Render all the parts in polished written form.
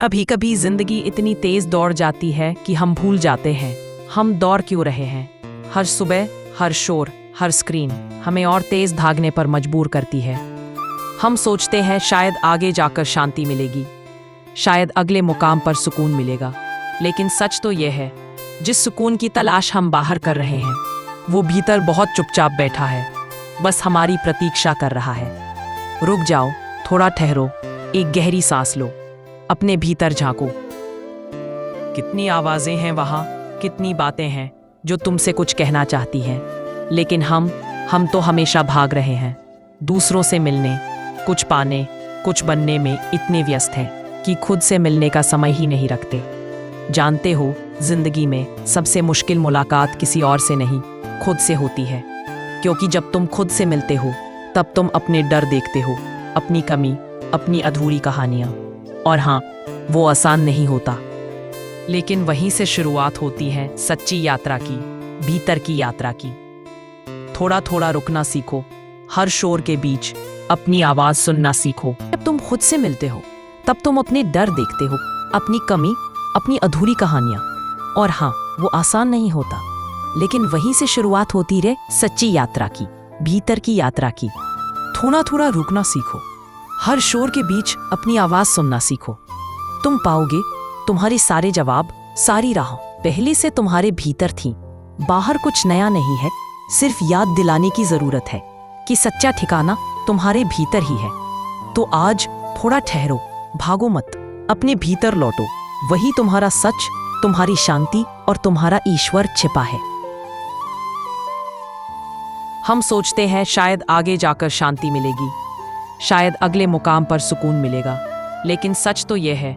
अभी कभी जिंदगी इतनी तेज दौड़ जाती है कि हम भूल जाते हैं हम दौड़ क्यों रहे हैं। हर सुबह, हर शोर, हर स्क्रीन हमें और तेज भागने पर मजबूर करती है। हम सोचते हैं शायद आगे जाकर शांति मिलेगी, शायद अगले मुकाम पर सुकून मिलेगा। लेकिन सच तो यह है, जिस सुकून की तलाश हम बाहर कर रहे हैं वो भीतर बहुत चुपचाप बैठा है, बस हमारी प्रतीक्षा कर रहा है। रुक जाओ, थोड़ा ठहरो, एक गहरी सांस लो, अपने भीतर झांको। कितनी आवाजें हैं वहां, कितनी बातें हैं जो तुमसे कुछ कहना चाहती हैं, लेकिन हम तो हमेशा भाग रहे हैं। दूसरों से मिलने, कुछ पाने, कुछ बनने में इतने व्यस्त हैं कि खुद से मिलने का समय ही नहीं रखते। जानते हो, जिंदगी में सबसे मुश्किल मुलाकात किसी और से नहीं, खुद से होती है। क्योंकि जब तुम खुद से मिलते हो तब तुम अपने डर देखते हो, अपनी कमी, अपनी अधूरी कहानियां। और हाँ, वो आसान नहीं होता, लेकिन वहीं से शुरुआत होती है सच्ची यात्रा की, भीतर की यात्रा की। थोड़ा थोड़ा रुकना सीखो, हर शोर के बीच अपनी आवाज सुनना सीखो। जब तुम खुद से मिलते हो तब तुम अपने डर देखते हो, अपनी कमी, अपनी अधूरी कहानियां। और हाँ, वो आसान नहीं होता, लेकिन वहीं से शुरुआत होती है सच्ची यात्रा की, भीतर की यात्रा की। थोड़ा थोड़ा रुकना सीखो, हर शोर के बीच अपनी आवाज सुनना सीखो। तुम पाओगे तुम्हारे सारे जवाब, सारी राह पहले से तुम्हारे भीतर थी। बाहर कुछ नया नहीं है, सिर्फ याद दिलाने की जरूरत है कि सच्चा ठिकाना तुम्हारे भीतर ही है। तो आज थोड़ा ठहरो, भागो मत, अपने भीतर लौटो। वही तुम्हारा सच, तुम्हारी शांति और तुम्हारा ईश्वर छिपा है। हम सोचते हैं शायद आगे जाकर शांति मिलेगी, शायद अगले मुकाम पर सुकून मिलेगा। लेकिन सच तो यह है,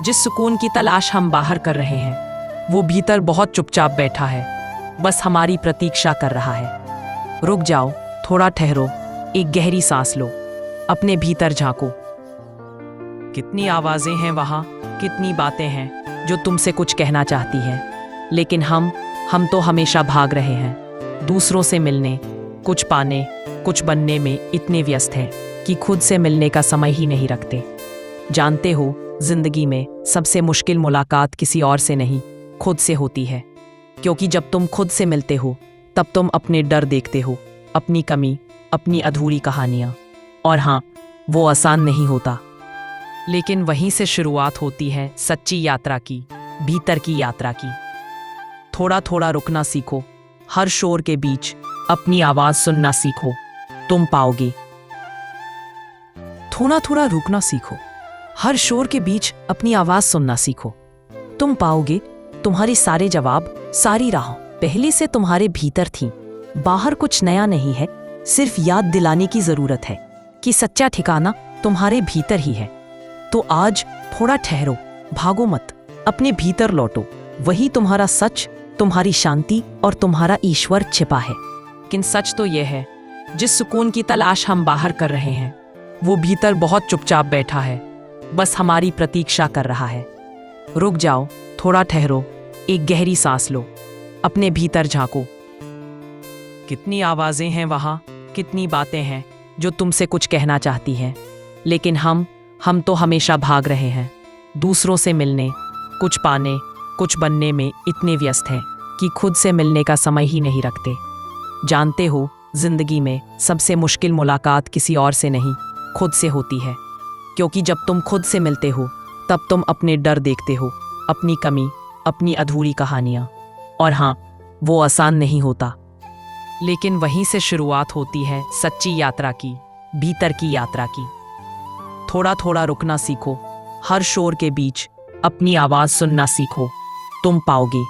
जिस सुकून की तलाश हम बाहर कर रहे हैं वो भीतर बहुत चुपचाप बैठा है, बस हमारी प्रतीक्षा कर रहा है। रुक जाओ, थोड़ा ठहरो, एक गहरी सांस लो, अपने भीतर झांको। कितनी आवाजें हैं वहां, कितनी बातें हैं जो तुमसे कुछ कहना चाहती हैं, लेकिन हम तो हमेशा भाग रहे हैं। दूसरों से मिलने, कुछ पाने, कुछ बनने में इतने व्यस्त हैं कि खुद से मिलने का समय ही नहीं रखते। जानते हो, जिंदगी में सबसे मुश्किल मुलाकात किसी और से नहीं, खुद से होती है। क्योंकि जब तुम खुद से मिलते हो तब तुम अपने डर देखते हो, अपनी कमी, अपनी अधूरी कहानियां। और हाँ, वो आसान नहीं होता, लेकिन वहीं से शुरुआत होती है सच्ची यात्रा की, भीतर की यात्रा की। थोड़ा थोड़ा रुकना सीखो, हर शोर के बीच अपनी आवाज सुनना सीखो, तुम पाओगे। थोड़ा थोड़ा रुकना सीखो, हर शोर के बीच अपनी आवाज सुनना सीखो। तुम पाओगे तुम्हारे सारे जवाब, सारी राह पहले से तुम्हारे भीतर थी। बाहर कुछ नया नहीं है, सिर्फ याद दिलाने की जरूरत है कि सच्चा ठिकाना तुम्हारे भीतर ही है। तो आज थोड़ा ठहरो, भागो मत, अपने भीतर लौटो। वही तुम्हारा सच, तुम्हारी शांति और तुम्हारा ईश्वर छिपा है। लेकिन सच तो यह है, जिस सुकून की तलाश हम बाहर कर रहे हैं वो भीतर बहुत चुपचाप बैठा है, बस हमारी प्रतीक्षा कर रहा है। रुक जाओ, थोड़ा ठहरो, एक गहरी सांस लो, अपने भीतर झांको। कितनी आवाजें हैं वहां, कितनी बातें हैं जो तुमसे कुछ कहना चाहती हैं, लेकिन हम तो हमेशा भाग रहे हैं। दूसरों से मिलने, कुछ पाने, कुछ बनने में इतने व्यस्त हैं कि खुद से मिलने का समय ही नहीं रखते। जानते हो, जिंदगी में सबसे मुश्किल मुलाकात किसी और से नहीं, खुद से होती है। क्योंकि जब तुम खुद से मिलते हो तब तुम अपने डर देखते हो, अपनी कमी, अपनी अधूरी कहानियां। और हाँ, वो आसान नहीं होता, लेकिन वहीं से शुरुआत होती है सच्ची यात्रा की, भीतर की यात्रा की। थोड़ा थोड़ा रुकना सीखो, हर शोर के बीच अपनी आवाज सुनना सीखो, तुम पाओगे।